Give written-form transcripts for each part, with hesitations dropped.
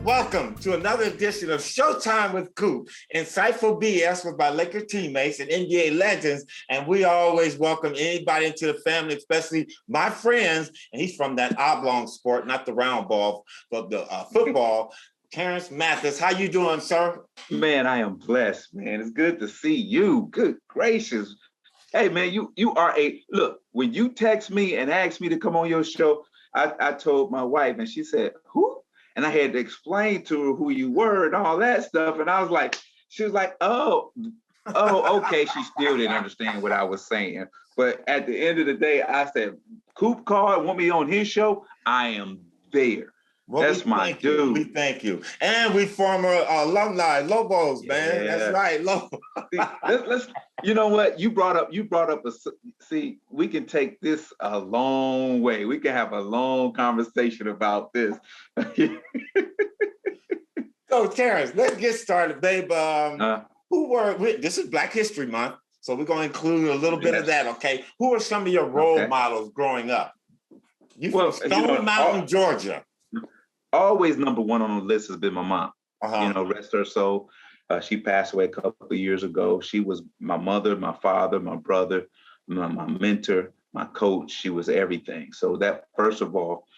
Welcome to another edition of Showtime with Coop, insightful BS with my Laker teammates and NBA legends, and we always welcome anybody into the family, especially my friends, and he's from that oblong sport, not the round ball, but the football. Terance Mathis, how you doing, sir? Man, I am blessed, man. It's good to see you. Good gracious. Hey, man, you are look, when you text me and asked me to come on your show, I told my wife, and she said, who? And I had to explain to her who you were and all that stuff. And I was like, she was like, oh, okay. She still didn't understand what I was saying. But at the end of the day, I said, Coop called, want me on his show? I am there. Well, that's my dude. We thank you. And we former alumni, Lobos, man. Yeah. That's right, Lobos. let's you know what? You brought up see, we can take this a long way. We can have a long conversation about this. So, Terance, let's get started, babe. This is Black History Month, so we're going to include a little bit of that, okay? Who are some of your role models growing up? You from Stone Mountain, Georgia. Always number one on the list has been my mom. You know, rest her soul. She passed away a couple of years ago. She was my mother, my father, my brother, my mentor, my coach. She was everything. So that, first of all,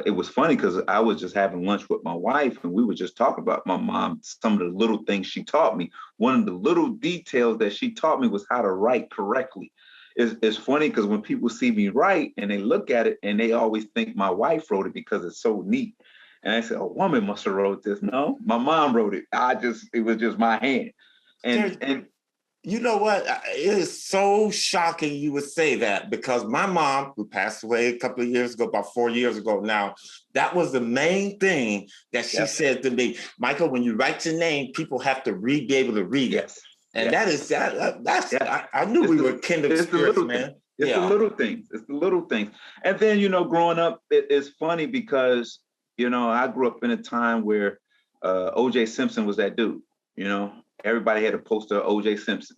it was funny because I was just having lunch with my wife and we were just talking about my mom, some of the little things she taught me. One of the little details that she taught me was how to write correctly. It's funny because when people see me write and they look at it and they always think my wife wrote it because it's so neat. And I said, a woman must have wrote this. No, my mom wrote it. It was just my hand. And you know what? It is so shocking you would say that because my mom, who passed away a couple of years ago, about 4 years ago now, that was the main thing that she said to me. Michael, when you write your name, people have to be able to read it. And that's I knew we were kindred spirits, man. It's the little things. It's the little things. And then, you know, growing up, it's funny because, you know, I grew up in a time where O.J. Simpson was that dude. You know, everybody had a poster of O.J. Simpson.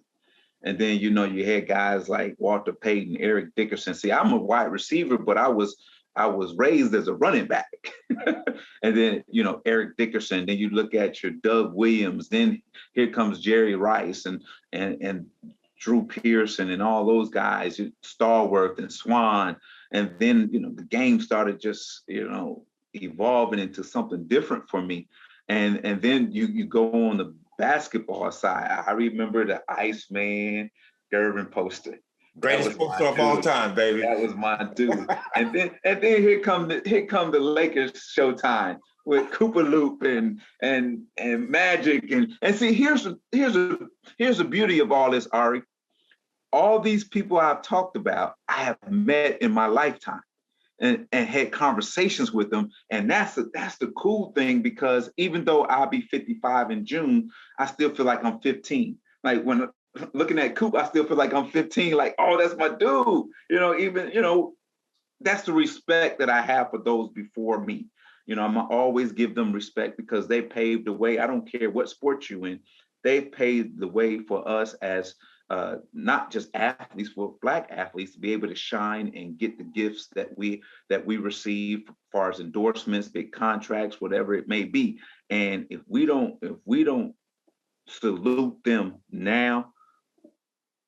And then, you know, you had guys like Walter Payton, Eric Dickerson. See, I'm a wide receiver, but I was raised as a running back. And then, you know, Eric Dickerson. Then you look at your Doug Williams. Then here comes Jerry Rice and Drew Pearson and all those guys, Starworth and Swan. And then, you know, the game started just, you know, evolving into something different for me. And then you go on the basketball side. I remember the Iceman Gervin poster. Greatest poster of all time, baby. That was my dude. and then here come the Lakers Showtime with Cooper Loop and Magic and see here's the beauty of all this, Ari. All these people I've talked about, I have met in my lifetime. And had conversations with them. And that's the cool thing, because even though I'll be 55 in June, I still feel like I'm 15. Like when looking at Coop, I still feel like I'm 15, like, oh, that's my dude. You know, even, you know, that's the respect that I have for those before me. You know, I'm gonna always give them respect because they paved the way. I don't care what sport you in. They paved the way for us as not just athletes, for Black athletes to be able to shine and get the gifts that we receive as far as endorsements, big contracts, whatever it may be. And if we don't salute them now,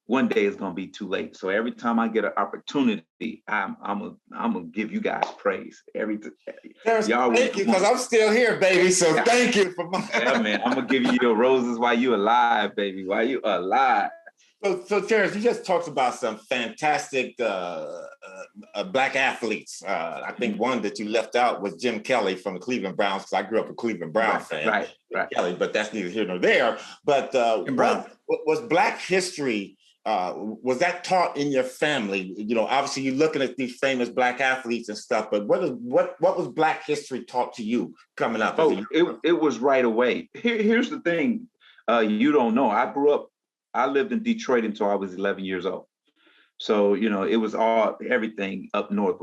one day it's gonna be too late. So every time I get an opportunity, I'm gonna give you guys praise. Y'all, thank you, because I'm still here, baby. So thank you for my man. I'm gonna give you your roses while you alive, baby. While you alive. So Terance, you just talked about some fantastic Black athletes. I think one that you left out was Jim Kelly from the Cleveland Browns, because I grew up a Cleveland Brown fan. Right. Kelly, but that's neither here nor there. But was Black history, was that taught in your family? You know, obviously you're looking at these famous Black athletes and stuff, but what was Black history taught to you coming up? Oh, it was right away. Here's the thing, you don't know. I lived in Detroit until I was 11 years old. So, you know, it was everything up north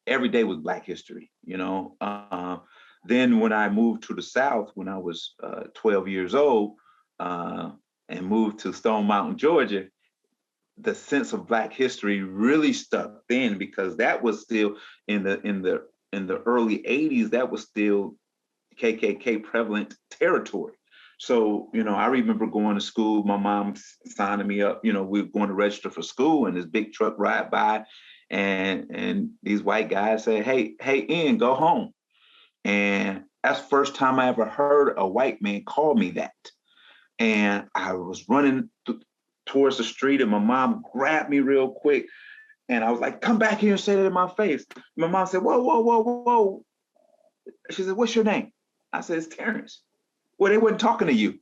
every day was Black history, you know. Then when I moved to the South, when I was 12 years old and moved to Stone Mountain, Georgia, the sense of Black history really stuck then, because that was still in the early 80s, that was still KKK prevalent territory. So, I remember going to school, my mom signing me up, we were going to register for school, and this big truck ride by, and these white guys say, hey, Ian, go home. And that's the first time I ever heard a white man call me that. And I was running towards the street, and my mom grabbed me real quick. And I was like, come back here and say that in my face. My mom said, whoa, whoa, whoa, whoa. She said, what's your name? I said, it's Terance. Well, they weren't talking to you.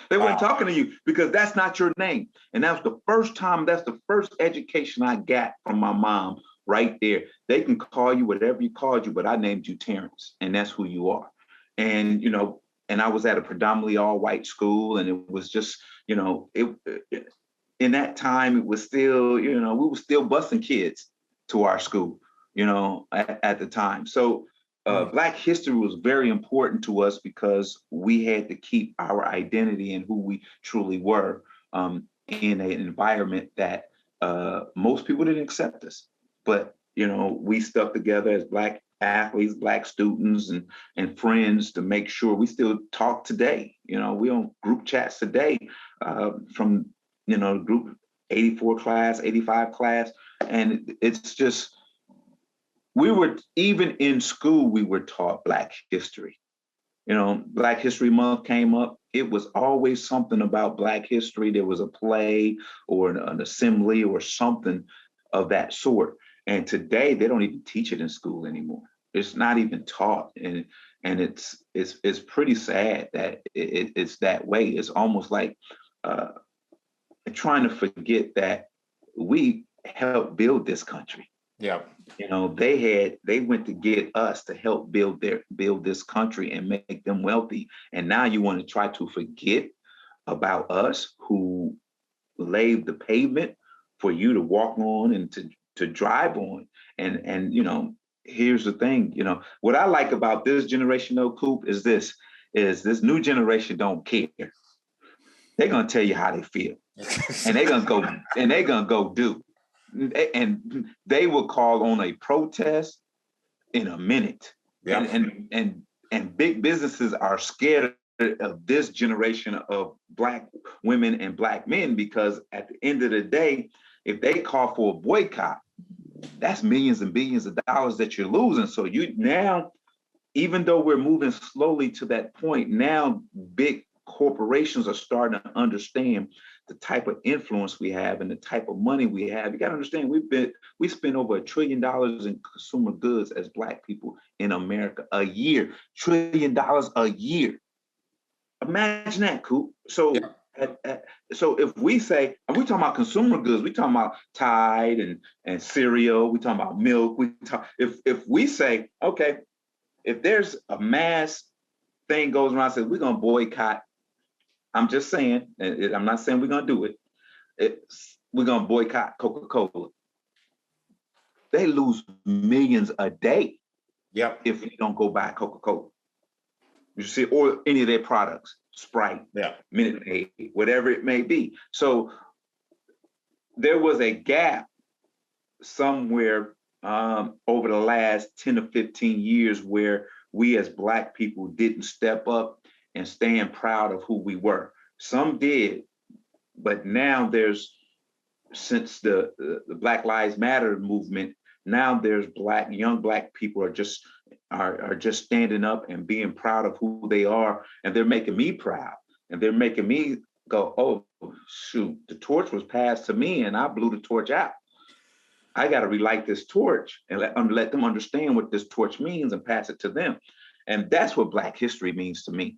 They weren't talking to you because that's not your name. And that was the first time, that's the first education I got from my mom right there. They can call you whatever you called you, but I named you Terance, and that's who you are. And, and I was at a predominantly all white school, and it was just, in that time, it was still, we were still busing kids to our school, at the time. So Black history was very important to us because we had to keep our identity and who we truly were in an environment that most people didn't accept us. But, we stuck together as Black athletes, Black students and friends to make sure we still talk today. We on group chats today from, group 84 class, 85 class. And it's just, we were, even in school, we were taught Black history. Black History Month came up. It was always something about Black history. There was a play or an assembly or something of that sort. And today they don't even teach it in school anymore. It's not even taught. And it's pretty sad that it's that way. It's almost like trying to forget that we helped build this country. Yeah. They went to get us to help build this country and make them wealthy. And now you want to try to forget about us who laid the pavement for you to walk on and to drive on. And here's the thing, what I like about this generation though, Coop, is this new generation don't care. They're gonna tell you how they feel. And they're gonna go do. And they will call on a protest in a minute. Yeah. And big businesses are scared of this generation of Black women and Black men, because at the end of the day, if they call for a boycott, that's millions and billions of dollars that you're losing. So you now, even though we're moving slowly to that point, now big corporations are starting to understand the type of influence we have and the type of money we have. You got to understand, we spend over $1 trillion in consumer goods as Black people in America a year. $1 trillion a year. Imagine that, Coop. So, yeah. So if we say, and we're talking about consumer goods, we're talking about Tide and cereal, we're talking about milk. If we say, okay, if there's a mass thing goes around, says we're gonna boycott. I'm just saying, I'm not saying we're gonna do it. We're gonna boycott Coca-Cola. They lose millions a day. Yep. If we don't go buy Coca-Cola. You see, or any of their products, Sprite, Minute Maid, whatever it may be. So there was a gap somewhere over the last 10 to 15 years where we as Black people didn't step up and stand proud of who we were. Some did, but now since the Black Lives Matter movement, now there's young Black people are just standing up and being proud of who they are, and they're making me proud, and they're making me go, oh shoot, the torch was passed to me and I blew the torch out. I got to relight this torch and let them understand what this torch means and pass it to them. And that's what Black history means to me.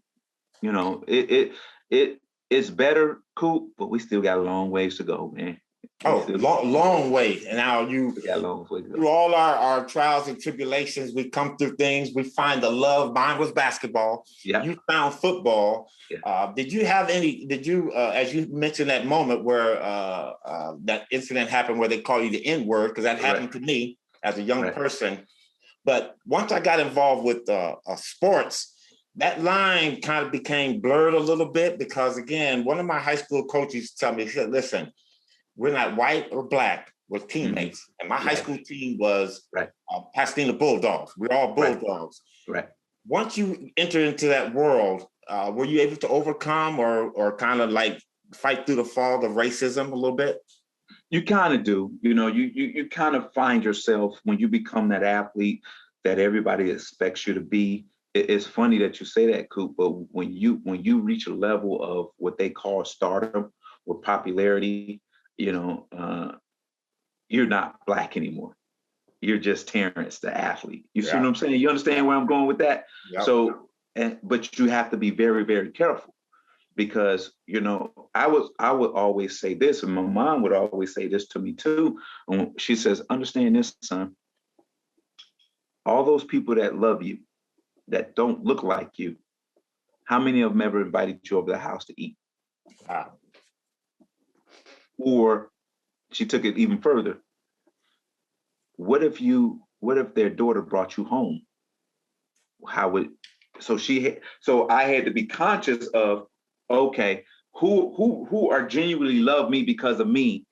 It's better, Coop, but we still got a long ways to go, man. Long way. And now through all our trials and tribulations, we come through things, we find the love. Mine was basketball. Yeah. You found football. Yeah. Did you, as you mentioned that moment where that incident happened where they call you the N-word, because that happened to me as a young person. But once I got involved with sports, that line kind of became blurred a little bit, because again, one of my high school coaches told me, he said, listen, we're not white or Black, we're teammates. Mm-hmm. And my high school team was Pasadena Bulldogs. We're all Bulldogs. Right. once you enter into that world, were you able to overcome or kind of like fight through the fog of racism a little bit? You kind of do. You kind of find yourself when you become that athlete that everybody expects you to be. It's funny that you say that, Coop, but when you reach a level of what they call stardom or popularity, you're not Black anymore. You're just Terance, the athlete. You see what I'm saying? You understand where I'm going with that? Yep. So, but you have to be very, very careful because, I would always say this, and my mom would always say this to me too. She says, understand this, son. All those people that love you, that don't look like you, how many of them ever invited you over the house to eat? Wow. Or she took it even further. What if their daughter brought you home? So I had to be conscious of, okay, who are genuinely love me because of me,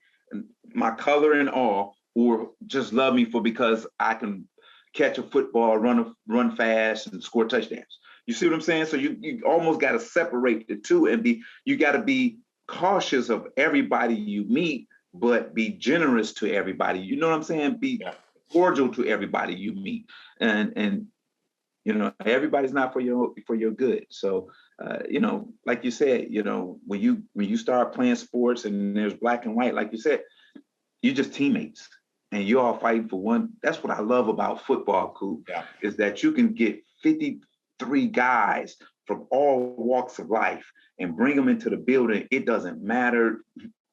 my color and all, or just love me because I can catch a football, run fast, and score touchdowns. You see what I'm saying? So you almost got to separate the two, and you got to be cautious of everybody you meet, but be generous to everybody. You know what I'm saying? Be cordial to everybody you meet, and everybody's not for your good. So like you said, when you start playing sports and there's black and white, like you said, you're just teammates. And you're all fighting for one. That's what I love about football, Coop, is that you can get 53 guys from all walks of life and bring them into the building. It doesn't matter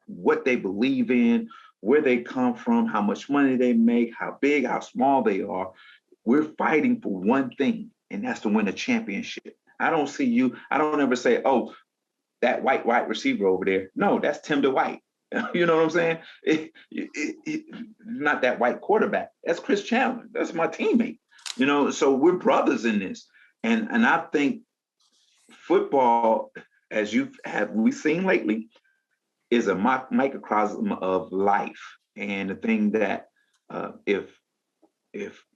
what they believe in, where they come from, how much money they make, how big, how small they are. We're fighting for one thing, and that's to win a championship. I don't ever say, oh, that white wide receiver over there. No, that's Tim DeWhite. You know what I'm saying? Not that white quarterback. That's Chris Chandler. That's my teammate. So we're brothers in this. And I think football, as we seen lately, is a microcosm of life. And the thing that if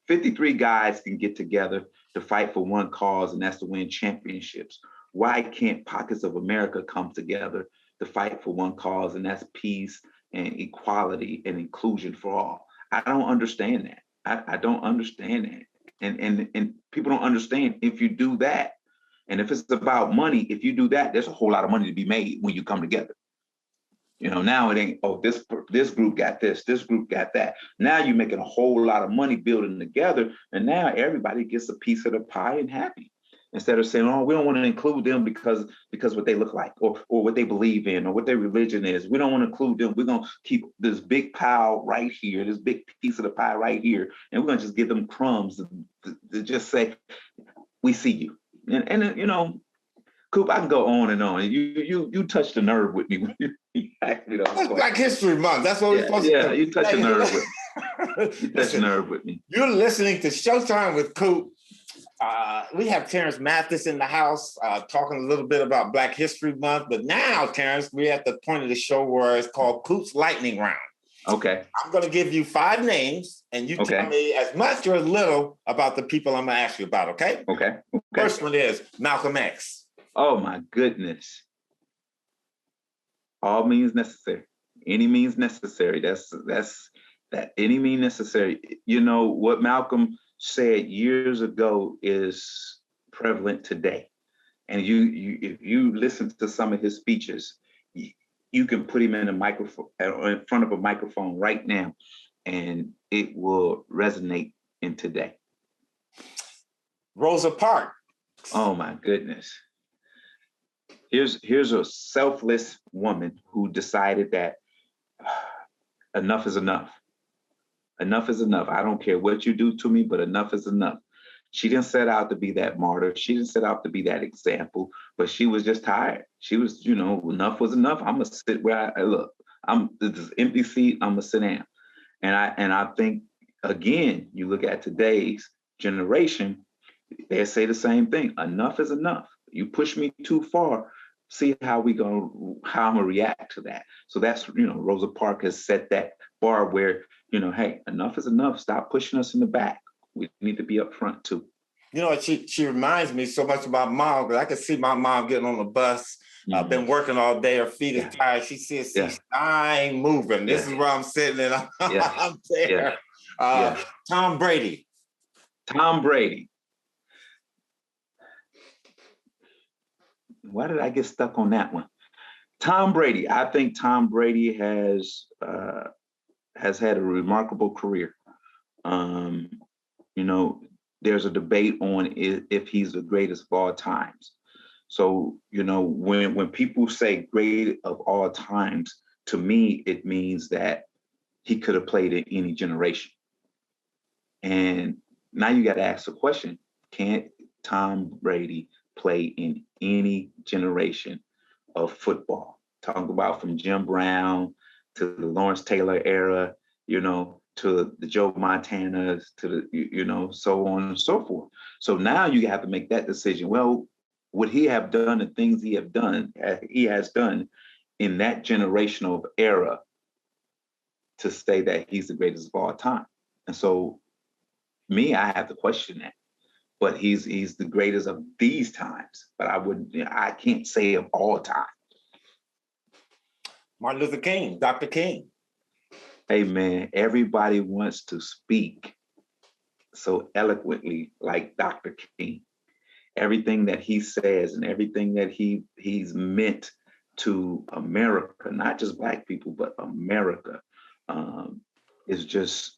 53 guys can get together to fight for one cause, and that's to win championships, why can't pockets of America come together to fight for one cause, and that's peace and equality and inclusion for all? I don't understand that. I don't understand that. And people don't understand if you do that, and if it's about money, if you do that, there's a whole lot of money to be made when you come together. Now it ain't, oh, this group got this group got that. Now you're making a whole lot of money building together, and now everybody gets a piece of the pie and happy. Instead of saying, oh, we don't want to include them because what they look like or what they believe in or what their religion is. We don't want to include them. We're going to keep this big pile right here, this big piece of the pie right here, and we're going to just give them crumbs to just say, we see you. And Coop, I can go on and on. You touched the nerve with me when you asked me those questions. It's Black History Month. That's what we're supposed to do. Yeah, you touched the nerve with me. You touched the nerve with me. You're listening to Showtime with Coop. We have Terance Mathis in the house talking a little bit about Black History Month. But now, Terance, we're at the point of the show where it's called Coop's Lightning Round. Okay. I'm going to give you 5 names, and you tell me as much or as little about the people I'm going to ask you about, okay? Okay. First one is Malcolm X. Oh, my goodness. All means necessary. Any means necessary. That's that. Any means necessary. What Malcolm said years ago is prevalent today. And if you listen to some of his speeches, you can put him in front of a microphone right now, and it will resonate in today. Rosa Parks. Oh my goodness. Here's a selfless woman who decided that enough is enough. Enough is enough. I don't care what you do to me, but enough is enough. She didn't set out to be that martyr. She didn't set out to be that example, but she was just tired. She was, enough was enough. I'm gonna sit where I look. This empty seat. I'm gonna sit down. And I think, again, you look at today's generation, they say the same thing. Enough is enough. You push me too far. See how I'm gonna react to that. So that's, Rosa Parks has set that bar where, hey, enough is enough. Stop pushing us in the back. We need to be up front too. You know, she reminds me so much about mom, because I can see my mom getting on the bus, been working all day, her feet is tired. She says, I ain't moving. This is where I'm sitting and I'm there. Tom Brady. Tom Brady. Why did I get stuck on that one? Tom Brady. I think Tom Brady has had a remarkable career. You know, there's a debate on if he's the greatest of all times. So, you know, when people say great of all times, to me, it means that he could have played in any generation. And now you got to ask the question, can Tom Brady play in any generation of football? Talking about from Jim Brown to the Lawrence Taylor era, you know, to the Joe Montanas, to the, you know, so on and so forth. So now you have to make that decision. Well, would he have done the things he has done in that generational era to say that he's the greatest of all time? And so me, I have to question that. But he's the greatest of these times. But I can't say of all time. Martin Luther King, Dr. King. Hey man, everybody wants to speak so eloquently like Dr. King. Everything that he says and everything that he's meant to America, not just Black people, but America, is just,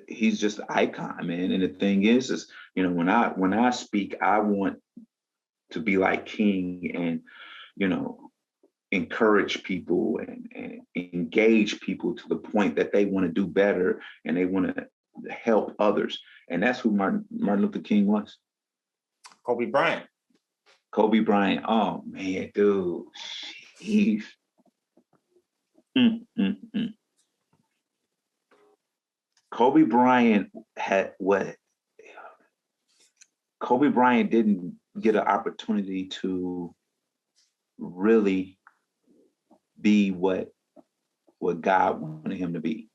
he's just an icon, man. And the thing is, you know, when I speak, I want to be like King and, you know, encourage people and engage people to the point that they want to do better and they want to help others. And that's who Martin Luther King was. Kobe Bryant. Kobe Bryant. Oh man, dude. Jeez. Kobe Bryant Kobe Bryant didn't get an opportunity to really be what God wanted him to be.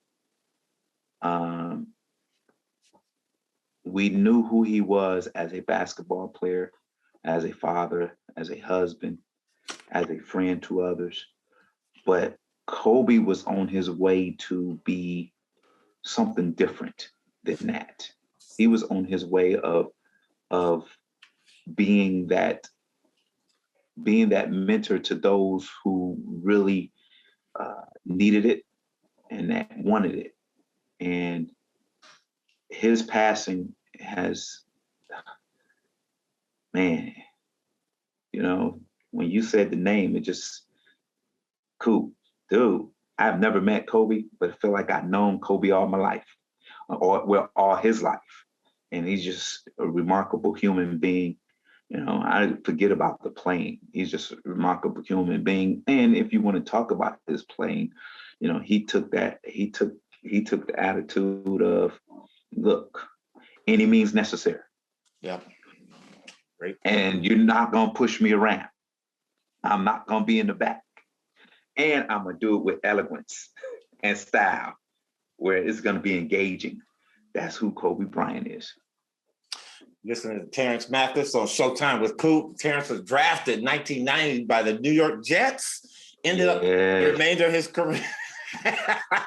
We knew who he was as a basketball player, as a father, as a husband, as a friend to others. But Kobe was on his way to be something different than that. He was on his way of being that mentor to those who really needed it and that wanted it. And his passing has, man, you know, when you said the name, it just, Coop, dude, I've never met Kobe, but I feel like I've known Kobe all my life, or all his life. And he's just a remarkable human being. You know, I forget about the playing. He's just a remarkable human being. And if you want to talk about his playing, you know, he took the attitude of, look, any means necessary. Yeah. Great. And you're not going to push me around. I'm not going to be in the back. And I'm going to do it with eloquence and style, where it's going to be engaging. That's who Kobe Bryant is. Listening to Terance Mathis on Showtime with Coop. Terance was drafted in 1990 by the New York Jets. Ended up the remainder of his career.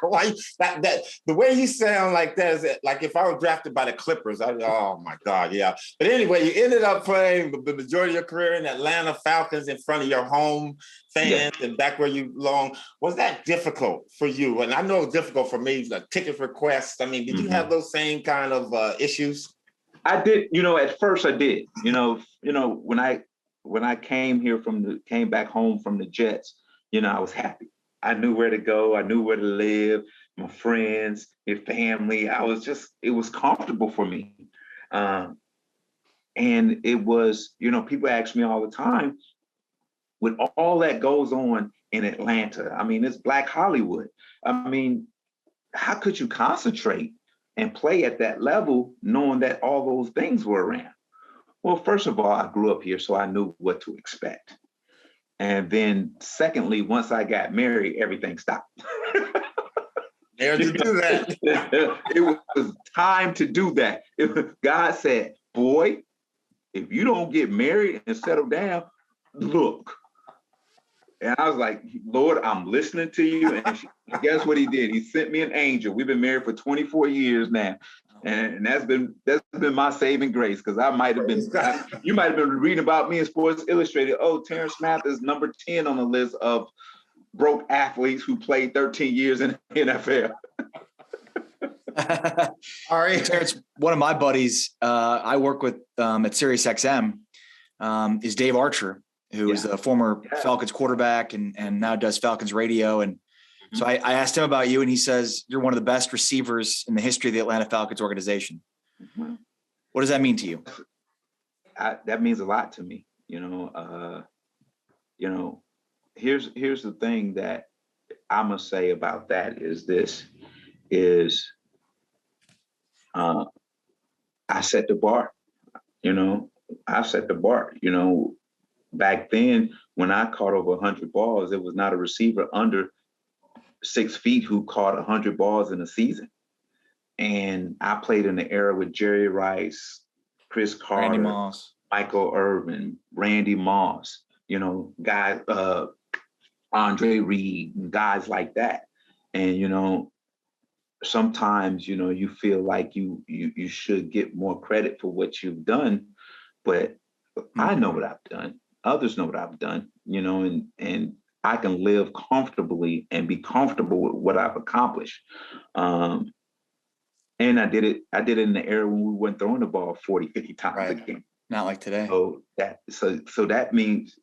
Why the way you sound like that is like if I was drafted by the Clippers, oh my God, yeah. But anyway, you ended up playing the majority of your career in Atlanta Falcons in front of your home fans and back where you belong. Was that difficult for you? And I know it's difficult for me, the ticket requests. I mean, did you have those same kind of issues? I did, you know, at first I did, you know, when I came back home from the Jets, you know, I was happy. I knew where to go. I knew where to live, my friends, my family. It was comfortable for me. And it was, you know, people ask me all the time, with all that goes on in Atlanta, I mean, it's Black Hollywood. I mean, how could you concentrate and play at that level knowing that all those things were around? Well, first of all, I grew up here, so I knew what to expect. And then secondly, once I got married, everything stopped. There to do that. It was time to do that. God said, boy, if you don't get married and settle down, look. And I was like, Lord, I'm listening to you. And guess what he did? He sent me an angel. We've been married for 24 years now. And that's been my saving grace, because I might have been, you might have been reading about me in Sports Illustrated. Oh, Terance Mathis is number 10 on the list of broke athletes who played 13 years in the NFL. Ari, Terance, one of my buddies I work with at Sirius XM is Dave Archer, who is a former Falcons quarterback and now does Falcons radio. And so I asked him about you, and he says, you're one of the best receivers in the history of the Atlanta Falcons organization. What does that mean to you? That means a lot to me. Here's the thing that I'm gonna say about that is this, I set the bar, I set the bar, back then when I caught over 100 balls, it was not a receiver under 6 feet who caught 100 balls in a season. And I played in the era with Jerry Rice, Chris Carter, Michael Irvin, Randy Moss, guys, Andre Reed, guys like that. And, sometimes, you feel like you should get more credit for what you've done, but I know what I've done. Others know what I've done, and I can live comfortably and be comfortable with what I've accomplished. And I did it in the era when we weren't throwing the ball 40, 50 times a game. Not like today. So that means,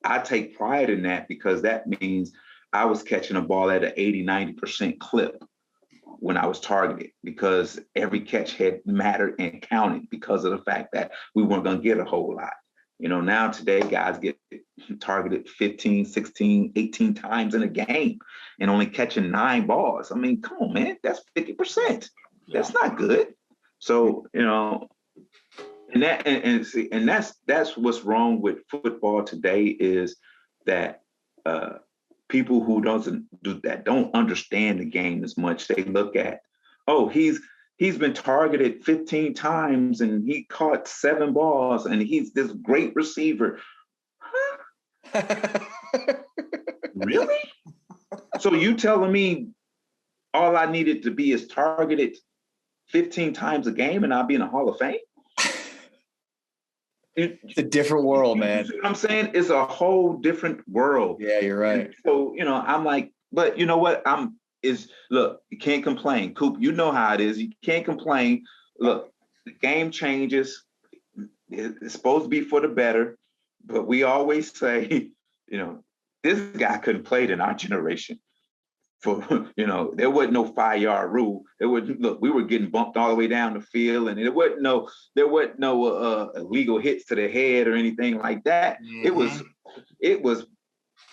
I take pride in that, because that means I was catching a ball at an 80, 90% clip when I was targeted, because every catch had mattered and counted because of the fact that we weren't going to get a whole lot. Now today guys get targeted 15, 16, 18 times in a game and only catching 9 balls. I mean, come on, man, that's 50%. That's not good. So, and that's what's wrong with football today, is that people who don't understand the game as much, they look at, oh, he's been targeted 15 times and he caught 7 balls and he's this great receiver. Huh? Really? So you telling me all I needed to be is targeted 15 times a game and I'll be in the Hall of Fame? It's a different world, man. You know what I'm saying? It's a whole different world. Yeah, you're right. And so, I'm like, but you know what? Look, you can't complain. Coop, you know how it is. You can't complain. Look, the game changes. It's supposed to be for the better, but we always say, this guy couldn't play in our generation. There wasn't no 5-yard rule. Look, we were getting bumped all the way down the field, and there wasn't no illegal hits to the head or anything like that. Mm-hmm. It was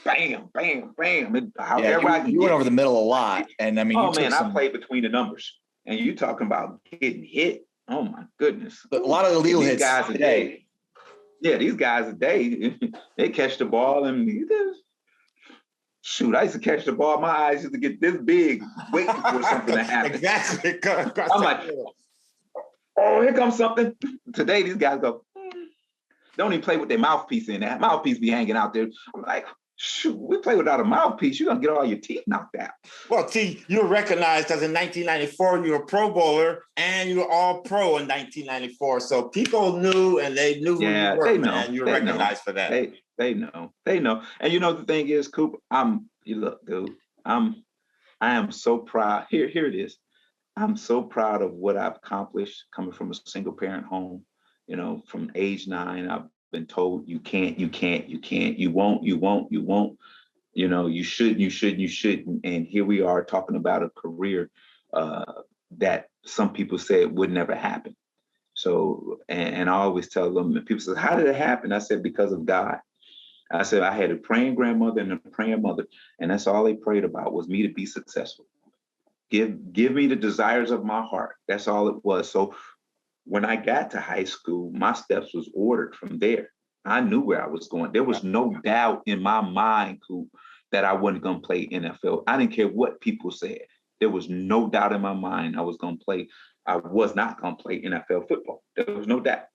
bam, bam, bam. You went over the middle a lot, and I mean, I played between the numbers, and you talking about getting hit? Oh my goodness! A lot of illegal hits guys today. Yeah, these guys today, they catch the ball and shoot, I used to catch the ball. My eyes used to get this big, waiting for something to happen. Exactly. I'm like, oh, here comes something. Today, these guys go, don't even play with their mouthpiece in. That mouthpiece be hanging out there. I'm like, shoot, we play without a mouthpiece. You're going to get all your teeth knocked out. Well, see, you were recognized as in 1994, you were a Pro Bowler, and you were all pro in 1994. So people knew, and they knew who you were, man. You were recognized for that. They know. And the thing is, Coop, look, dude, I am so proud. Here it is. I'm so proud of what I've accomplished coming from a single parent home. From age 9, I've been told you can't, you won't. You shouldn't. And here we are talking about a career that some people said would never happen. So, and I always tell them, people say, how did it happen? I said, because of God. I said, I had a praying grandmother and a praying mother, and that's all they prayed about was me to be successful. Give me the desires of my heart. That's all it was. So when I got to high school, my steps was ordered from there. I knew where I was going. There was no doubt in my mind, Coop, that I wasn't going to play NFL. I didn't care what people said. There was no doubt in my mind I was not going to play NFL football. There was no doubt.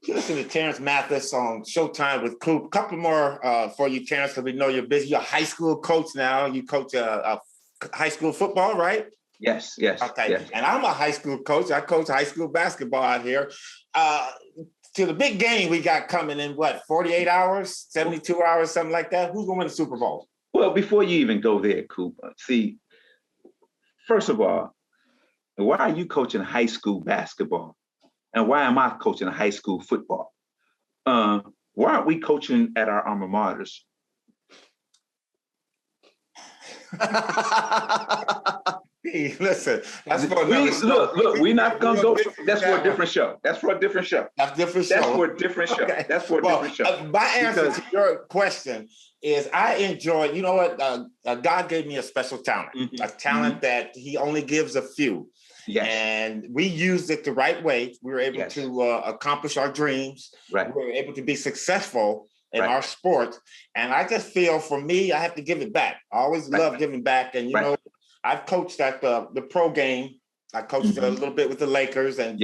You listen to Terance Mathis on Showtime with Coop. A couple more for you, Terance, because we know you're busy. You're a high school coach now. You coach a high school football, right? Yes. Okay. Yes. And I'm a high school coach. I coach high school basketball out here. To the big game we got coming in, 48 hours, 72 hours, something like that? Who's going to win the Super Bowl? Well, before you even go there, Coop, see, first of all, why are you coaching high school basketball? And why am I coaching high school football? Why aren't we coaching at our alma maters? Hey, listen, that's for another show. Look, we're not gonna go. That's for a different show. That's for a different show. That's different show. That's for a different show. Okay. That's for a different show. My answer to your question is I enjoy, you know what? God gave me a special talent, a talent that he only gives a few. Yes. And we used it the right way. We were able to accomplish our dreams. Right. We were able to be successful in our sport. And I just feel for me, I have to give it back. I always love giving back. And, you know, I've coached at the pro game. I coached a little bit with the Lakers and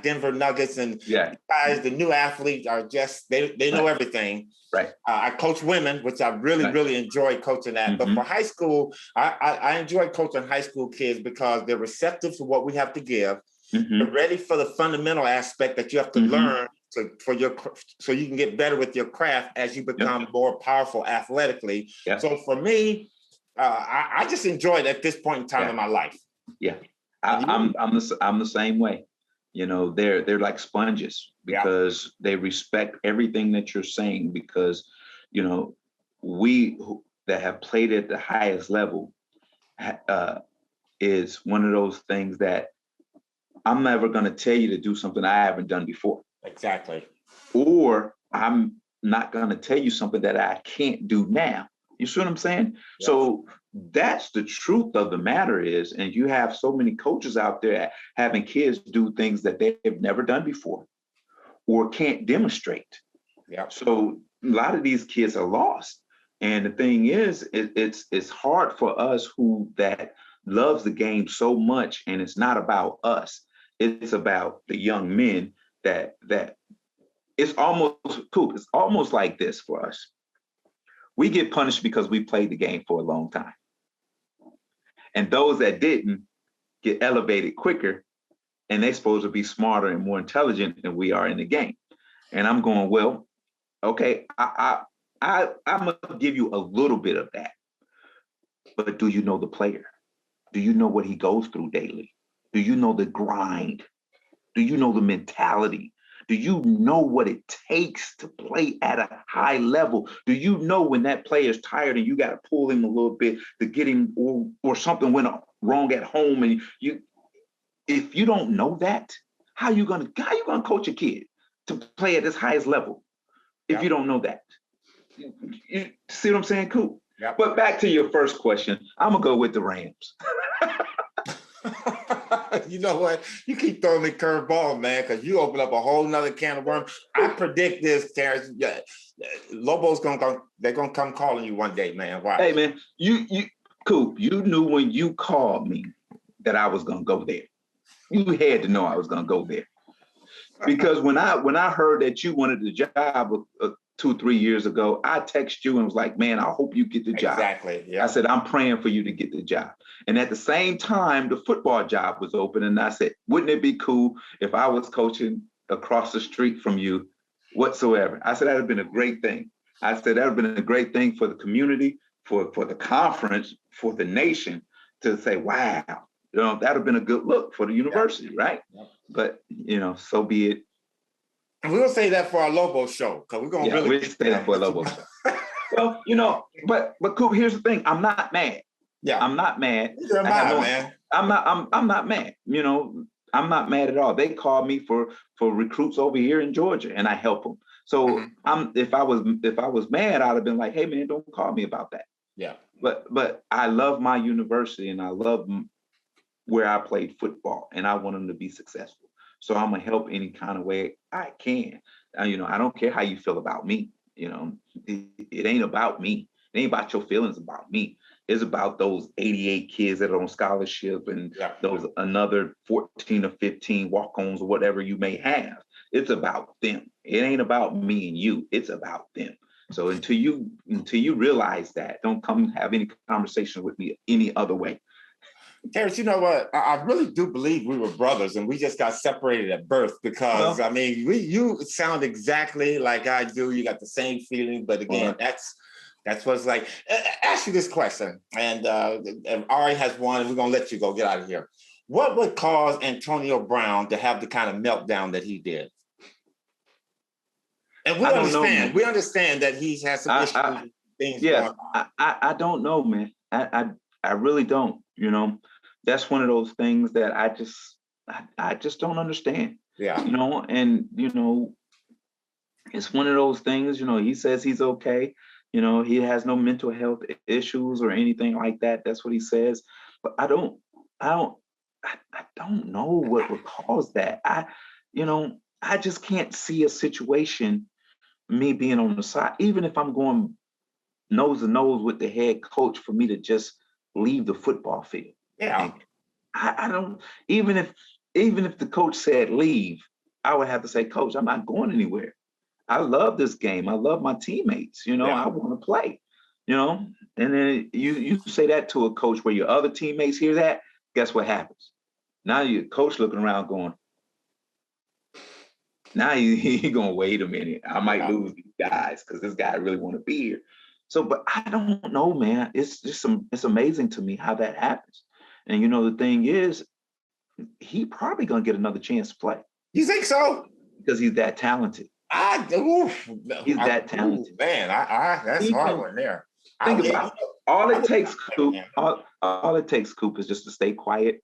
Denver Nuggets. And guys, the new athletes are just, they know everything. Right. I coach women, which I really enjoy coaching at. But for high school, I enjoy coaching high school kids because they're receptive to what we have to give. They're ready for the fundamental aspect that you have to learn so you can get better with your craft as you become more powerful athletically. So for me, I just enjoy it at this point in time in my life. Yeah, I'm the same way. You know, they're like sponges because they respect everything that you're saying because, you know, we that have played at the highest level is one of those things that I'm never going to tell you to do something I haven't done before. Exactly. Or I'm not going to tell you something that I can't do now. You see what I'm saying? Yeah. So that's the truth of the matter is, and you have so many coaches out there having kids do things that they've never done before or can't demonstrate. Yeah. So a lot of these kids are lost. And the thing is, it's hard for us who that loves the game so much, and it's not about us. It's about the young men that it's almost Coop. It's almost like this for us. We get punished because we played the game for a long time. And those that didn't get elevated quicker, and they're supposed to be smarter and more intelligent than we are in the game. And I'm going, well, okay, I'm gonna give you a little bit of that. But do you know the player? Do you know what he goes through daily? Do you know the grind? Do you know the mentality? Do you know what it takes to play at a high level? Do you know when that player's tired and you got to pull him a little bit to get him, or something went wrong at home, and if you don't know that, how you gonna coach a kid to play at this highest level if you don't know that? You see what I'm saying, Coop? Yep. But back to your first question, I'm gonna go with the Rams. You know what? You keep throwing me curveball, man, because you open up a whole nother can of worms. I predict this, Terance. Lobo's they're gonna come calling you one day, man. Why? Hey, man, you Coop, you knew when you called me that I was gonna go there. You had to know I was gonna go there. Because when I heard that you wanted the job 2-3 years ago, I texted you and was like, man, I hope you get the job. Exactly. Yeah. I said, I'm praying for you to get the job. And at the same time, the football job was open. And I said, wouldn't it be cool if I was coaching across the street from you whatsoever? I said, that'd have been a great thing. I said, that'd have been a great thing for the community, for the conference, for the nation to say, wow, that'd have been a good look for the university, right? Yeah. But, so be it. And we'll say that for our Lobo show, because we're gonna really say that for a Lobo show. Well, but Coop, here's the thing. I'm not mad. Yeah, I'm not mad. You're mad, man. I'm not mad. I'm not mad at all. They called me for recruits over here in Georgia, and I help them. So if I was mad, I'd have been like, hey man, don't call me about that. Yeah. But I love my university, and I love where I played football, and I want them to be successful. So I'm gonna help any kind of way I can. I don't care how you feel about me. It ain't about me. It ain't about your feelings about me. It's about those 88 kids that are on scholarship and those another 14 or 15 walk-ons or whatever you may have. It's about them. It ain't about me and you. It's about them. So until you realize that, don't come have any conversation with me any other way. Terance, you know what? I really do believe we were brothers, and we just got separated at birth because, I mean, you sound exactly like I do. You got the same feeling, but again, that's what it's like. Ask you this question, and Ari has one, and we're going to let you go. Get out of here. What would cause Antonio Brown to have the kind of meltdown that he did? And we understand that he has some issues, things going on. I don't know, man. I really don't, you know. That's one of those things that I just don't understand. Yeah. You know, and you know, it's one of those things, you know, he says he's okay. You know, he has no mental health issues or anything like that. That's what he says. But I don't know what would cause that. I just can't see a situation, me being on the side, even if I'm going nose to nose with the head coach, for me to just leave the football field. Yeah. I don't, even if the coach said leave, I would have to say, Coach, I'm not going anywhere. I love this game. I love my teammates. You know, I want to play, you know, and then you say that to a coach where your other teammates hear that, guess what happens? Now your coach looking around going, now he going, wait a minute, I might lose these guys because this guy really want to be here. So, but I don't know, man. It's just it's amazing to me how that happens. And you know, the thing is, he probably gonna get another chance to play. You think so? Because he's that talented. He's that talented. Man, that's hard one there. Think about it. All it takes, Coop, all it takes, Coop, is just to stay quiet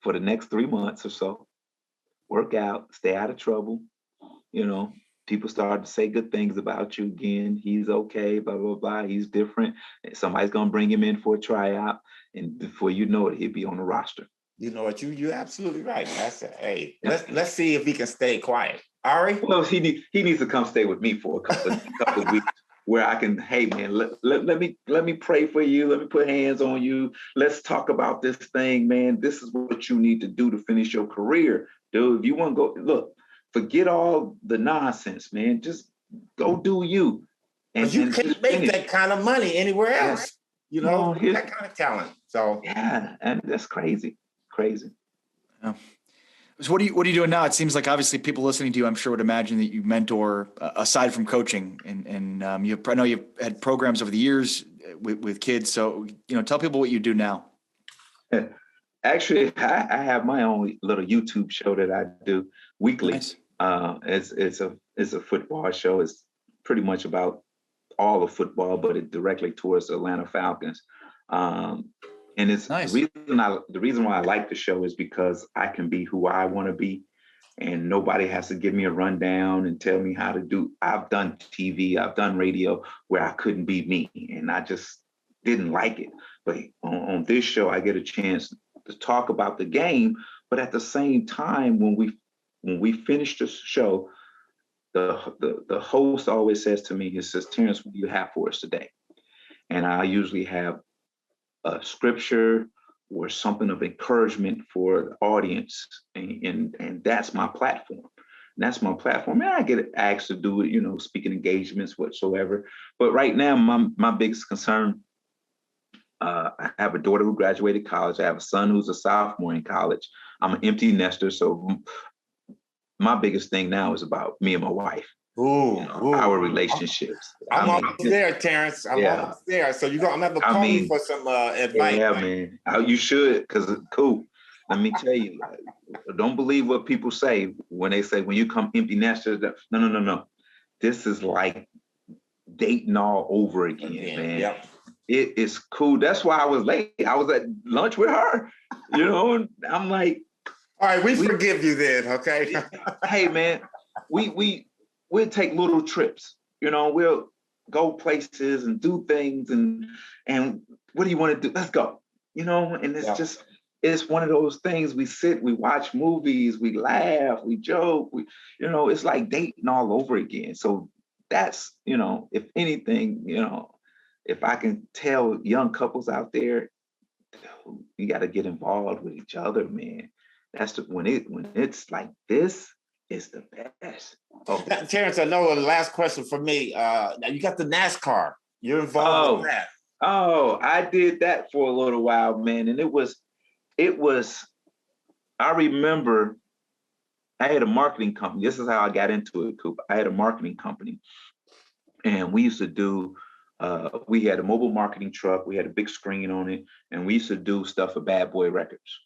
for the next 3 months or so. Work out, stay out of trouble. You know, people start to say good things about you again. He's okay, blah, blah, blah. He's different. Somebody's going to bring him in for a tryout. And before you know it, he'll be on the roster. You know what? You're absolutely right. Hey, let's see if he can stay quiet. Ari? Well, he needs to come stay with me for a couple of weeks where I can, hey, man, let me pray for you. Let me put hands on you. Let's talk about this thing, man. This is what you need to do to finish your career. Dude, if you want to go, look, forget all the nonsense, man. Just go do you. And you can't make that kind of money anywhere else. You know, that kind of talent. So yeah, and that's crazy. Yeah. So what are you doing now? It seems like obviously people listening to you, I'm sure, would imagine that you mentor aside from coaching, and I know you've had programs over the years with kids. So tell people what you do now. Actually, I have my own little YouTube show that I do weekly. Nice. It's a football show. It's pretty much about all of football, but it directly towards the Atlanta Falcons. And it's nice. The reason why I like the show is because I can be who I want to be, and nobody has to give me a rundown and tell me how to do. I've done TV, I've done radio where I couldn't be me, and I just didn't like it. But on this show, I get a chance to talk about the game, but at the same time, when we finish the show, the host always says to me, he says, Terance, what do you have for us today? And I usually have a scripture or something of encouragement for the audience, and that's my platform. And I get asked to do it, speaking engagements whatsoever. But right now, my biggest concern, I have a daughter who graduated college. I have a son who's a sophomore in college. I'm an empty nester, so my biggest thing now is about me and my wife. Our relationships. I'm almost there, Terance. I'm almost there. So I'm gonna have to call you for some advice. Yeah, man. You should, because it's cool. Let me tell you, don't believe what people say when they say when you come empty nesters. No. This is like dating all over again, man. Yep. It is cool. That's why I was late. I was at lunch with her, and I'm like, all right, we forgive you then, okay? Hey, man, we'll take little trips, we'll go places and do things, and what do you want to do? Let's go, and it's it's one of those things. We sit, we watch movies, we laugh, we joke, it's like dating all over again. So that's, if anything, if I can tell young couples out there, you got to get involved with each other, man. That's when it's like this, is the best. Oh, Terance, I know the last question for me. You got the NASCAR. You're involved with that. Oh, I did that for a little while, man. And it was, I remember I had a marketing company. This is how I got into it, Coop. I had a marketing company. And we used to do, we had a mobile marketing truck. We had a big screen on it. And we used to do stuff for Bad Boy Records.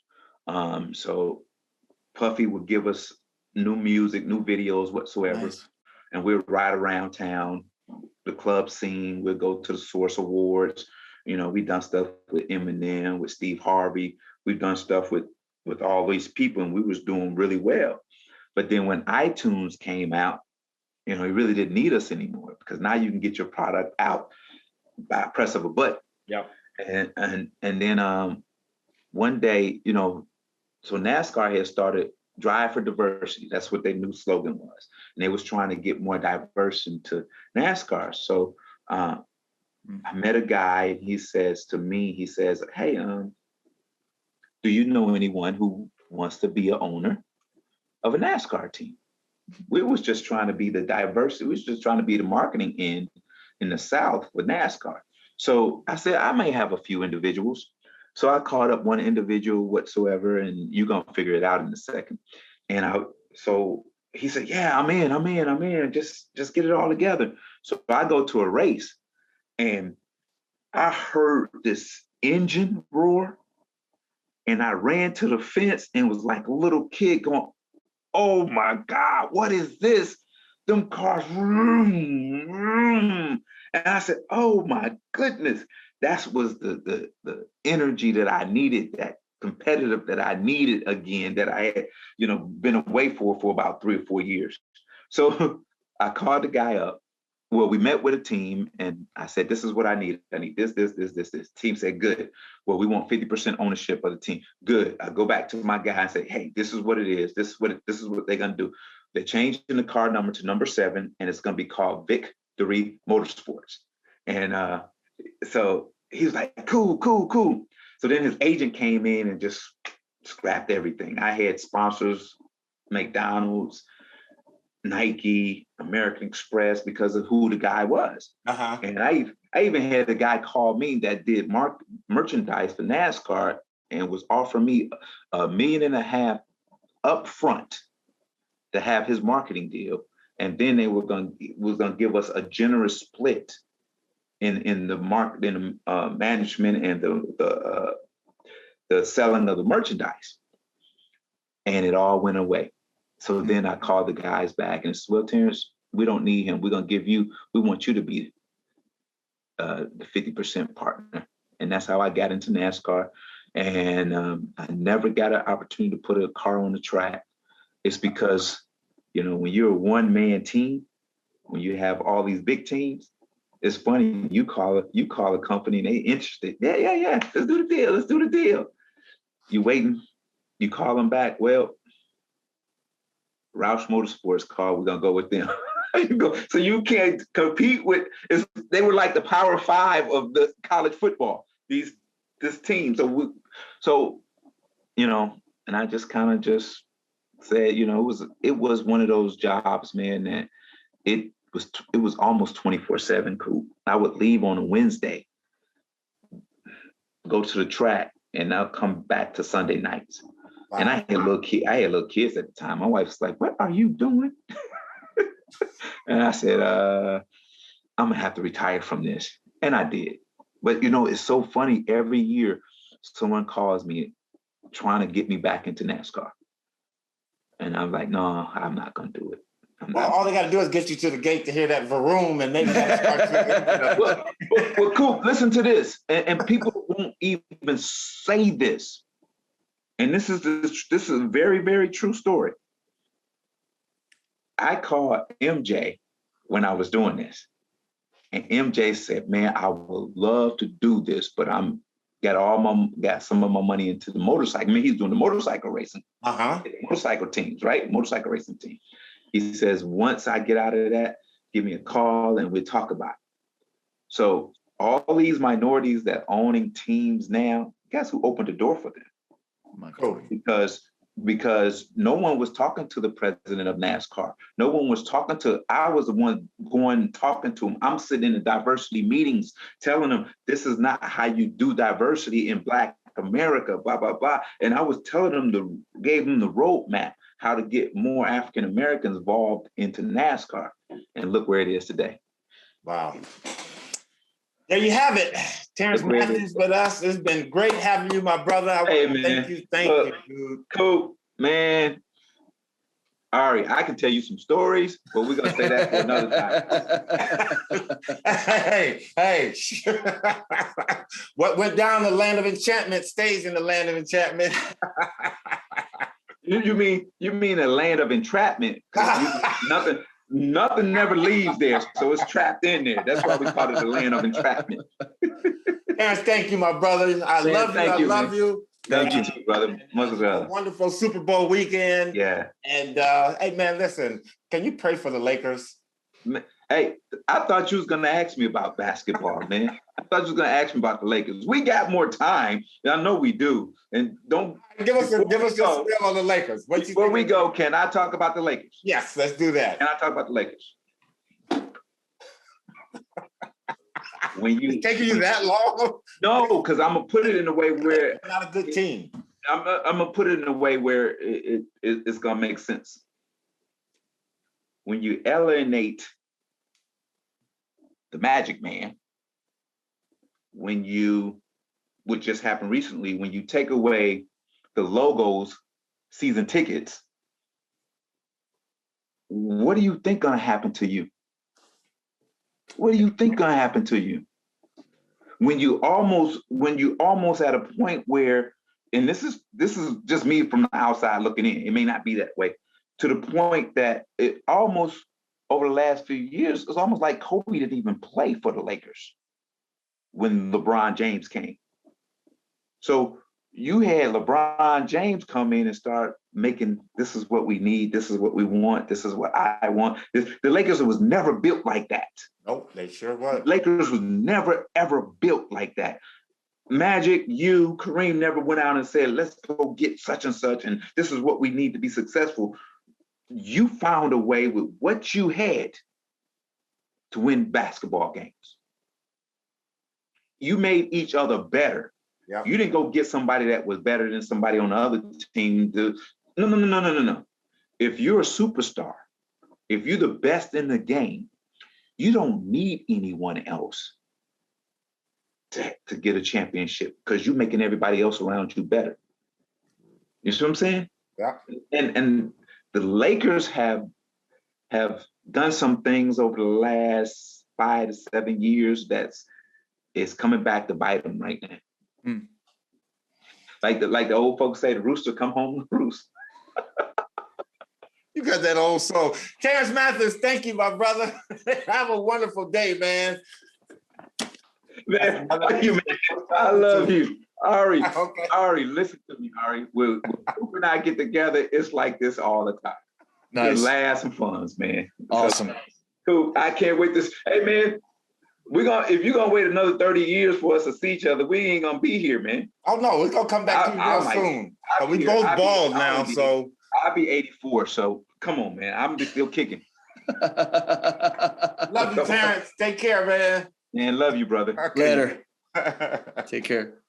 So Puffy would give us new music, new videos, whatsoever. Nice. And we'd ride around town, the club scene. We'd go to the Source Awards. You know, we've done stuff with Eminem, with Steve Harvey. We've done stuff with all these people, and we was doing really well. But then when iTunes came out, you know, it really didn't need us anymore, because now you can get your product out by a press of a button. Yeah. And then one day, you know, so NASCAR had started Drive for Diversity. That's what their new slogan was. And they was trying to get more diverse into NASCAR. So I met a guy, and he says to me, he says, hey, do you know anyone who wants to be an owner of a NASCAR team? We was just trying to be the diversity. We was just trying to be the marketing end in the South with NASCAR. So I said, I may have a few individuals. So I called up one individual whatsoever, and you're going to figure it out in a second. And so he said, yeah, I'm in. Just get it all together. So I go to a race, and I heard this engine roar, and I ran to the fence and was like a little kid going, oh my God, what is this? Them cars, vroom, vroom. And I said, oh my goodness. That was the energy that I needed, that competitive that I needed again, that I had, you know, been away for about 3 or 4 years. So I called the guy up. Well, we met with a team, and I said, this is what I need. I need this. Team said, good. Well, we want 50% ownership of the team. Good. I go back to my guy and say, hey, this is what it is. This is what they're going to do. They're changing the car number to number 7, and it's going to be called Victory Motorsports. And so he was like, cool. So then his agent came in and just scrapped everything. I had sponsors, McDonald's, Nike, American Express, because of who the guy was. Uh-huh. And I even had a guy call me that did merchandise for NASCAR and was offering me $1.5 million up front to have his marketing deal. And then they was going to give us a generous split in the market, in the management and the selling of the merchandise. And it all went away. So then I called the guys back and said, well, Terance, we don't need him. We're going to we want you to be the 50% partner. And that's how I got into NASCAR. And I never got an opportunity to put a car on the track. It's because, you know, when you're a one-man team, when you have all these big teams, it's funny, you call a company and they interested. Yeah. Let's do the deal. You waiting, you call them back. Well, Roush Motorsports called, we're going to go with them. So you can't compete with, they were like the Power 5 of the college football, this team. So, you know, and I just kind of just said, you know, it was one of those jobs, man, that it was almost 24/7, Coop. I would leave on a Wednesday, go to the track, and I'll come back to Sunday nights. Wow. And I had little kids at the time. My wife's like, what are you doing? And I said, I'm gonna have to retire from this. And I did. But you know, it's so funny, every year someone calls me trying to get me back into NASCAR. And I'm like, no, I'm not gonna do it. Well, all they got to do is get you to the gate to hear that vroom, and maybe that's well, Coop, listen to this, and people won't even say this. And this is a very, very true story. I called MJ when I was doing this, and MJ said, "Man, I would love to do this, but got some of my money into the motorcycle." I mean, he's doing the motorcycle racing, motorcycle teams, right? Motorcycle racing team. He says, once I get out of that, give me a call and we'll talk about it. So all these minorities that owning teams now, guess who opened the door for them? Cool. Because because no one was talking to the president of NASCAR. No one was talking to, I was the one going talking to him. I'm sitting in the diversity meetings telling them this is not how you do diversity in Black America, blah, blah, blah. And I was telling them, gave them the roadmap, how to get more African Americans involved into NASCAR. And look where it is today. Wow. There you have it. Terance Mathis with us. It's been great having you, my brother. I want to thank you. Thank you, dude. Coop, man. Ari, I can tell you some stories, but we're going to say that for another time. Hey. What went down in the land of enchantment stays in the land of enchantment. You mean the land of entrapment? Nothing never leaves there, so it's trapped in there. That's why we call it the land of entrapment. Terance, thank you, my brother. I love you. Thank you, brother. Much love. Wonderful Super Bowl weekend. Yeah. And hey, man, listen, can you pray for the Lakers? Hey, I thought you was gonna ask me about basketball, man. I thought you was gonna ask me about the Lakers. We got more time. I know we do. And don't give us a spill on the Lakers. Before we go, can I talk about the Lakers? Yes, let's do that. Can I talk about the Lakers? It's taking you that long? No, because I'm gonna put it in a way where not a good team. I'm gonna put it in a way where it's gonna make sense. When you alienate the Magic Man, which just happened recently, when you take away the logos, season tickets, what do you think gonna happen to you? What do you think gonna happen to you? When you almost at a point where, and this is just me from the outside looking in, it may not be that way, to the point that it almost over the last few years, it's almost like Kobe didn't even play for the Lakers when LeBron James came. So you had LeBron James come in and start making, this is what we need, this is what we want, this is what I want. The Lakers was never built like that. Nope, they sure was. Lakers was never, ever built like that. Magic, Kareem never went out and said, let's go get such and such, and this is what we need to be successful. You found a way with what you had to win basketball games. You made each other better. Yeah. You didn't go get somebody that was better than somebody on the other team. No. If you're a superstar, if you're the best in the game, you don't need anyone else to get a championship because you're making everybody else around you better. You see what I'm saying? Yeah. And the Lakers have done some things over the last 5 to 7 years it's coming back to bite them right now. Like the old folks say, the rooster come home to roost. You got that old soul. Terance Mathis, thank you, my brother. Have a wonderful day, man. Man, I love you. Ari, okay. Ari, listen to me, Ari. When Cooper and I get together, it's like this all the time. Nice. Laughs and funs, man. Awesome. Cool. I can't wait to. Hey, man, if you're gonna wait another 30 years for us to see each other, we ain't gonna be here, man. Oh no, we're gonna come back to you real soon. We both bald now, so I'll be 84. So come on, man. I'm still kicking. Love you, Terance. Take care, man. Man, love you, brother. Okay. Later. Take care.